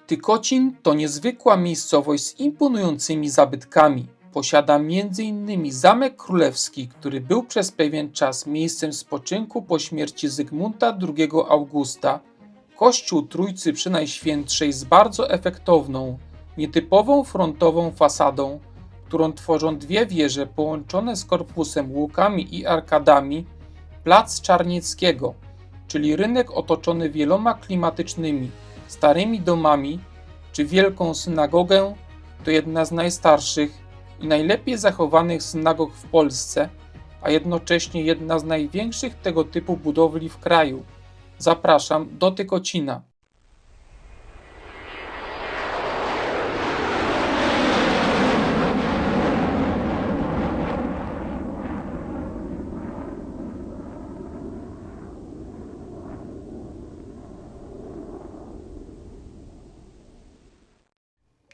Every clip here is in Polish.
Tykocin to niezwykła miejscowość z imponującymi zabytkami. Posiada m.in. Zamek Królewski, który był przez pewien czas miejscem spoczynku po śmierci Zygmunta II Augusta, Kościół Trójcy Przenajświętszej z bardzo efektowną, nietypową frontową fasadą, którą tworzą dwie wieże połączone z korpusem łukami i arkadami, plac Czarnieckiego, czyli rynek otoczony wieloma klimatycznymi, starymi domami, czy wielką synagogę, to jedna z najstarszych i najlepiej zachowanych synagog w Polsce, a jednocześnie jedna z największych tego typu budowli w kraju. Zapraszam do Tykocina.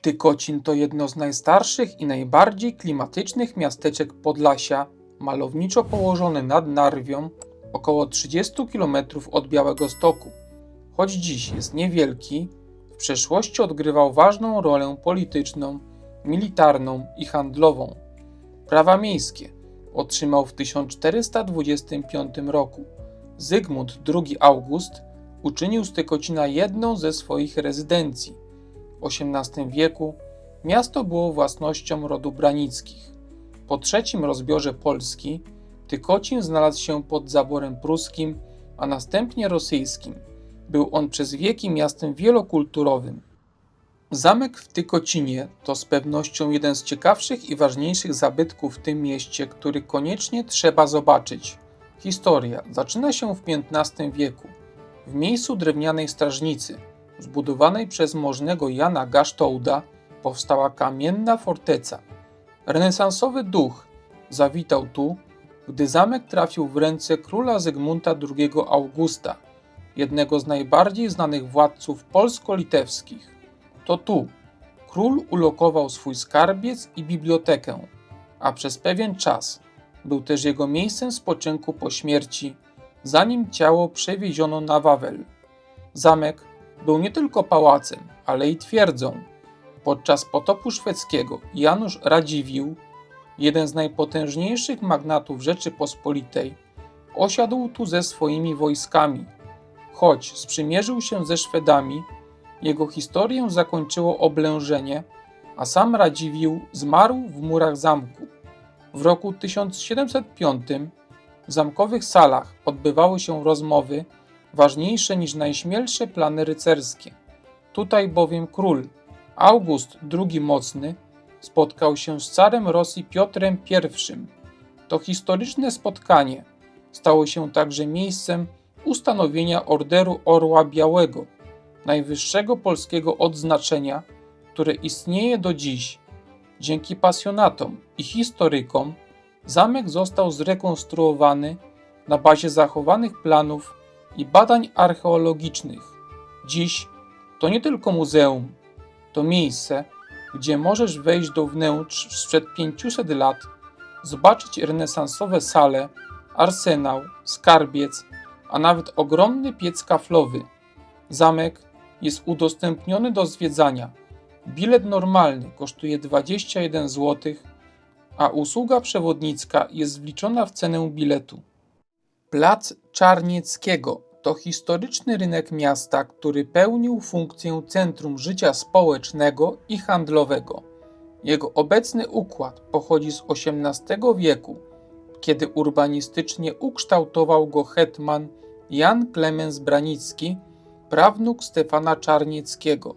Tykocin to jedno z najstarszych i najbardziej klimatycznych miasteczek Podlasia, malowniczo położone nad Narwią, około 30 km od Białegostoku. Choć dziś jest niewielki, w przeszłości odgrywał ważną rolę polityczną, militarną i handlową. Prawa miejskie otrzymał w 1425 roku. Zygmunt II August uczynił z Tykocina jedną ze swoich rezydencji. W XVIII wieku miasto było własnością rodu Branickich. Po trzecim rozbiorze Polski Tykocin znalazł się pod zaborem pruskim, a następnie rosyjskim. Był on przez wieki miastem wielokulturowym. Zamek w Tykocinie to z pewnością jeden z ciekawszych i ważniejszych zabytków w tym mieście, który koniecznie trzeba zobaczyć. Historia zaczyna się w XV wieku. W miejscu drewnianej strażnicy, zbudowanej przez możnego Jana Gasztouda, powstała kamienna forteca. Renesansowy duch zawitał tu, gdy zamek trafił w ręce króla Zygmunta II Augusta, jednego z najbardziej znanych władców polsko-litewskich. To tu król ulokował swój skarbiec i bibliotekę, a przez pewien czas był też jego miejscem spoczynku po śmierci, zanim ciało przewieziono na Wawel. Zamek był nie tylko pałacem, ale i twierdzą. Podczas potopu szwedzkiego Janusz Radziwiłł, jeden z najpotężniejszych magnatów Rzeczypospolitej, osiadł tu ze swoimi wojskami. Choć sprzymierzył się ze Szwedami, jego historię zakończyło oblężenie, a sam Radziwiłł zmarł w murach zamku. W roku 1705 w zamkowych salach odbywały się rozmowy ważniejsze niż najśmielsze plany rycerskie. Tutaj bowiem król August II Mocny spotkał się z carem Rosji Piotrem I. To historyczne spotkanie stało się także miejscem ustanowienia Orderu Orła Białego, najwyższego polskiego odznaczenia, które istnieje do dziś. Dzięki pasjonatom i historykom zamek został zrekonstruowany na bazie zachowanych planów i badań archeologicznych. Dziś to nie tylko muzeum, to miejsce, gdzie możesz wejść do wnętrz sprzed 500 lat, zobaczyć renesansowe sale, arsenał, skarbiec, a nawet ogromny piec kaflowy. Zamek jest udostępniony do zwiedzania. Bilet normalny kosztuje 21 zł, a usługa przewodnicka jest wliczona w cenę biletu. Plac Czarnieckiego to historyczny rynek miasta, który pełnił funkcję centrum życia społecznego i handlowego. Jego obecny układ pochodzi z XVIII wieku, kiedy urbanistycznie ukształtował go hetman Jan Klemens Branicki, prawnuk Stefana Czarnieckiego.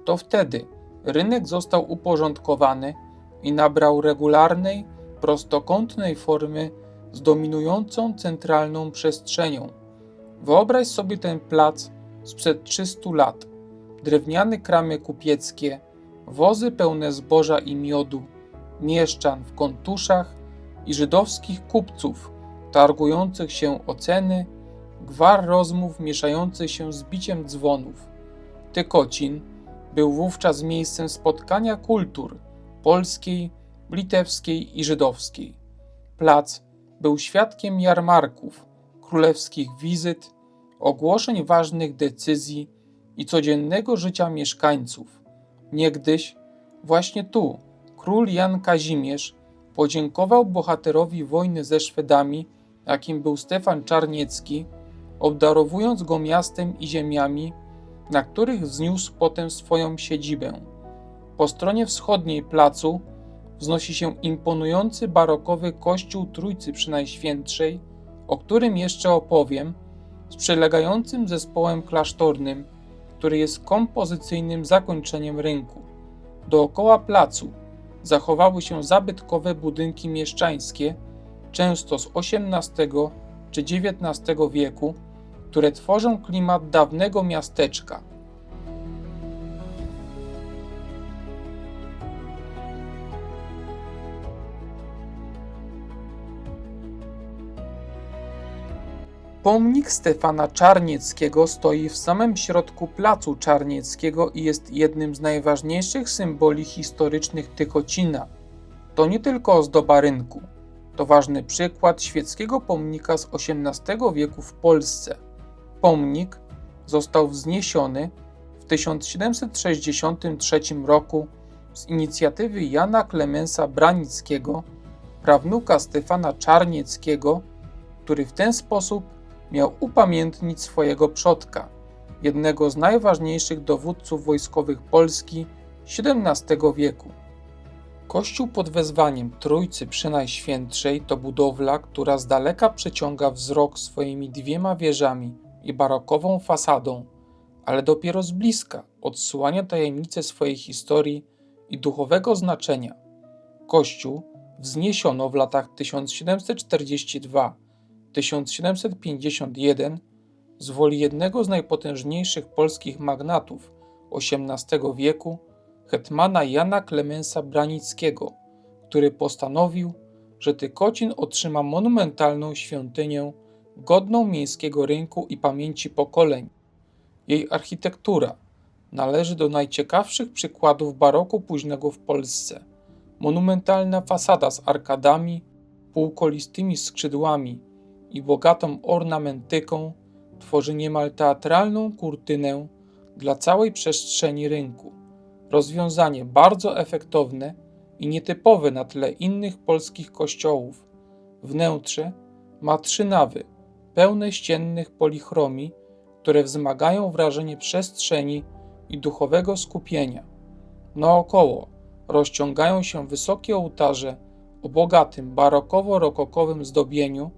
To wtedy rynek został uporządkowany i nabrał regularnej, prostokątnej formy z dominującą centralną przestrzenią. Wyobraź sobie ten plac sprzed 300 lat. Drewniane kramy kupieckie, wozy pełne zboża i miodu, mieszczan w kontuszach i żydowskich kupców targujących się o ceny, gwar rozmów mieszających się z biciem dzwonów. Tykocin był wówczas miejscem spotkania kultur polskiej, litewskiej i żydowskiej. Plac był świadkiem jarmarków, królewskich wizyt, ogłoszeń ważnych decyzji, i codziennego życia mieszkańców. Niegdyś właśnie tu król Jan Kazimierz podziękował bohaterowi wojny ze Szwedami, jakim był Stefan Czarniecki, obdarowując go miastem i ziemiami, na których wzniósł potem swoją siedzibę. Po stronie wschodniej placu wznosi się imponujący barokowy kościół Trójcy Przynajświętszej, o którym jeszcze opowiem, z przylegającym zespołem klasztornym, który jest kompozycyjnym zakończeniem rynku. Dookoła placu zachowały się zabytkowe budynki mieszczańskie, często z XVIII czy XIX wieku, które tworzą klimat dawnego miasteczka. Pomnik Stefana Czarnieckiego stoi w samym środku placu Czarnieckiego i jest jednym z najważniejszych symboli historycznych Tykocina. To nie tylko ozdoba rynku, to ważny przykład świeckiego pomnika z XVIII wieku w Polsce. Pomnik został wzniesiony w 1763 roku z inicjatywy Jana Klemensa Branickiego, prawnuka Stefana Czarnieckiego, który w ten sposób miał upamiętnić swojego przodka, jednego z najważniejszych dowódców wojskowych Polski XVII wieku. Kościół pod wezwaniem Trójcy Przynajświętszej to budowla, która z daleka przyciąga wzrok swoimi dwiema wieżami i barokową fasadą, ale dopiero z bliska odsłania tajemnice swojej historii i duchowego znaczenia. Kościół wzniesiono w latach 1742-1751 z woli jednego z najpotężniejszych polskich magnatów XVIII wieku, hetmana Jana Klemensa Branickiego, który postanowił, że Tykocin otrzyma monumentalną świątynię godną miejskiego rynku i pamięci pokoleń. Jej architektura należy do najciekawszych przykładów baroku późnego w Polsce. Monumentalna fasada z arkadami, półkolistymi skrzydłami i bogatą ornamentyką tworzy niemal teatralną kurtynę dla całej przestrzeni rynku. Rozwiązanie bardzo efektowne i nietypowe na tle innych polskich kościołów. Wnętrze ma 3 nawy, pełne ściennych polichromii, które wzmagają wrażenie przestrzeni i duchowego skupienia. Naokoło rozciągają się wysokie ołtarze o bogatym barokowo-rokokowym zdobieniu,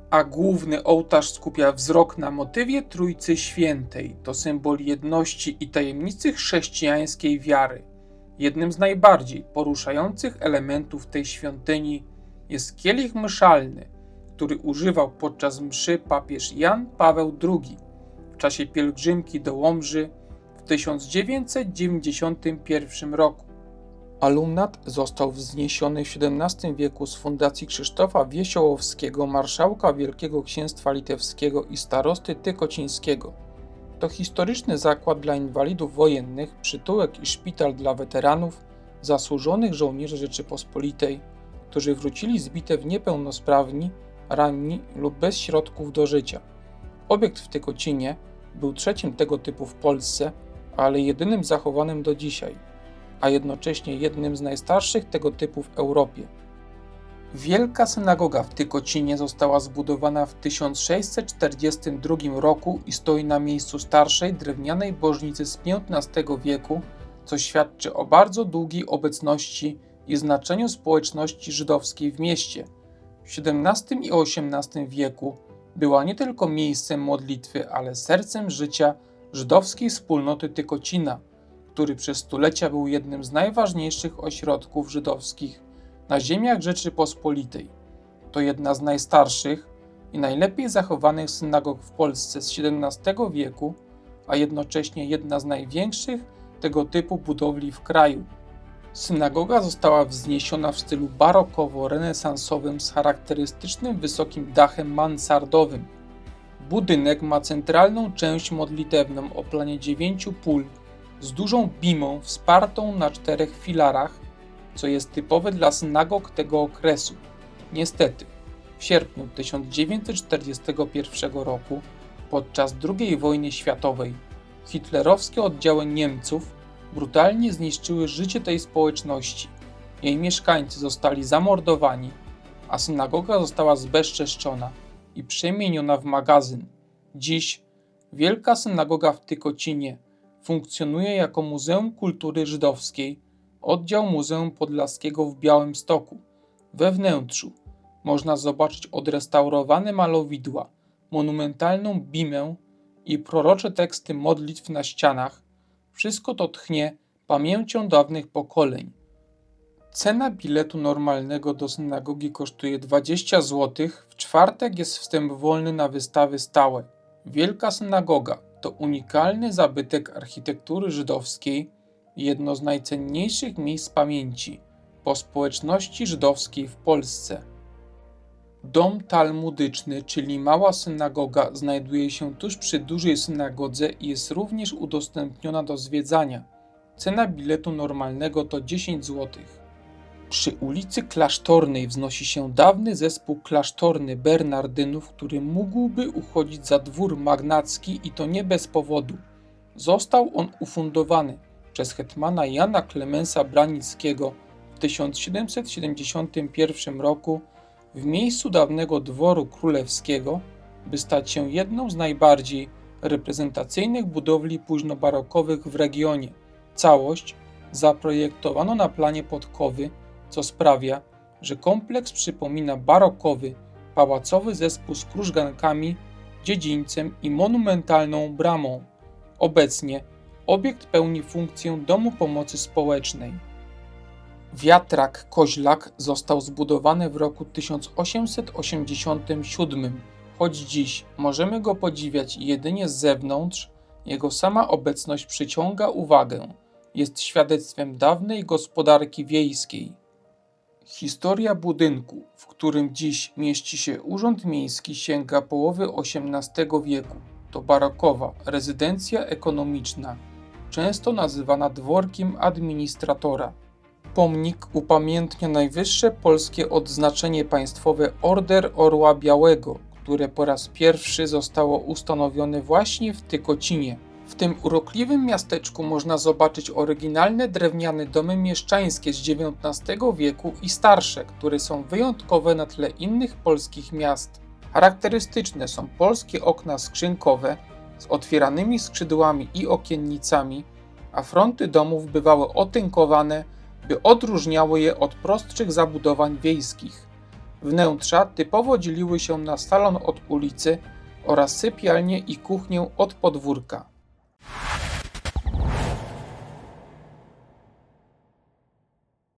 a główny ołtarz skupia wzrok na motywie Trójcy Świętej. To symbol jedności i tajemnicy chrześcijańskiej wiary. Jednym z najbardziej poruszających elementów tej świątyni jest kielich mszalny, który używał podczas mszy papież Jan Paweł II w czasie pielgrzymki do Łomży w 1991 roku. Alumnat został wzniesiony w XVII wieku z fundacji Krzysztofa Wiesiołowskiego, marszałka Wielkiego Księstwa Litewskiego i starosty tykocińskiego. To historyczny zakład dla inwalidów wojennych, przytułek i szpital dla weteranów, zasłużonych żołnierzy Rzeczypospolitej, którzy wrócili z bitew niepełnosprawni, ranni lub bez środków do życia. Obiekt w Tykocinie był trzecim tego typu w Polsce, ale jedynym zachowanym do dzisiaj, a jednocześnie jednym z najstarszych tego typu w Europie. Wielka synagoga w Tykocinie została zbudowana w 1642 roku i stoi na miejscu starszej drewnianej bożnicy z XV wieku, co świadczy o bardzo długiej obecności i znaczeniu społeczności żydowskiej w mieście. W XVII i XVIII wieku była nie tylko miejscem modlitwy, ale sercem życia żydowskiej wspólnoty Tykocina, który przez stulecia był jednym z najważniejszych ośrodków żydowskich na ziemiach Rzeczypospolitej. To jedna z najstarszych i najlepiej zachowanych synagog w Polsce z XVII wieku, a jednocześnie jedna z największych tego typu budowli w kraju. Synagoga została wzniesiona w stylu barokowo-renesansowym z charakterystycznym wysokim dachem mansardowym. Budynek ma centralną część modlitewną o planie 9 pól z dużą bimą wspartą na 4 filarach, co jest typowe dla synagog tego okresu. Niestety, w sierpniu 1941 roku, podczas II wojny światowej, Hitlerowskie oddziały Niemców brutalnie zniszczyły życie tej społeczności. Jej mieszkańcy zostali zamordowani, a synagoga została zbezczeszczona i przemieniona w magazyn. Dziś Wielka Synagoga w Tykocinie funkcjonuje jako Muzeum Kultury Żydowskiej, oddział Muzeum Podlaskiego w Białymstoku. We wnętrzu można zobaczyć odrestaurowane malowidła, monumentalną bimę i prorocze teksty modlitw na ścianach. Wszystko to tchnie pamięcią dawnych pokoleń. Cena biletu normalnego do synagogi kosztuje 20 zł. W czwartek jest wstęp wolny na wystawy stałe. Wielka Synagoga to unikalny zabytek architektury żydowskiej i jedno z najcenniejszych miejsc pamięci po społeczności żydowskiej w Polsce. Dom talmudyczny, czyli mała synagoga, znajduje się tuż przy dużej synagodze i jest również udostępniona do zwiedzania. Cena biletu normalnego to 10 zł. Przy ulicy Klasztornej wznosi się dawny zespół klasztorny Bernardynów, który mógłby uchodzić za dwór magnacki i to nie bez powodu. Został on ufundowany przez hetmana Jana Klemensa Branickiego w 1771 roku w miejscu dawnego dworu królewskiego, by stać się jedną z najbardziej reprezentacyjnych budowli późnobarokowych w regionie. Całość zaprojektowano na planie podkowy, co sprawia, że kompleks przypomina barokowy, pałacowy zespół z krużgankami, dziedzińcem i monumentalną bramą. Obecnie obiekt pełni funkcję domu pomocy społecznej. Wiatrak Koźlak został zbudowany w roku 1887, choć dziś możemy go podziwiać jedynie z zewnątrz, jego sama obecność przyciąga uwagę. Jest świadectwem dawnej gospodarki wiejskiej. Historia budynku, w którym dziś mieści się Urząd Miejski, sięga połowy XVIII wieku. To barokowa rezydencja ekonomiczna, często nazywana dworkiem administratora. Pomnik upamiętnia najwyższe polskie odznaczenie państwowe Order Orła Białego, które po raz pierwszy zostało ustanowione właśnie w Tykocinie. W tym urokliwym miasteczku można zobaczyć oryginalne drewniane domy mieszczańskie z XIX wieku i starsze, które są wyjątkowe na tle innych polskich miast. Charakterystyczne są polskie okna skrzynkowe z otwieranymi skrzydłami i okiennicami, a fronty domów bywały otynkowane, by odróżniały je od prostszych zabudowań wiejskich. Wnętrza typowo dzieliły się na salon od ulicy oraz sypialnię i kuchnię od podwórka.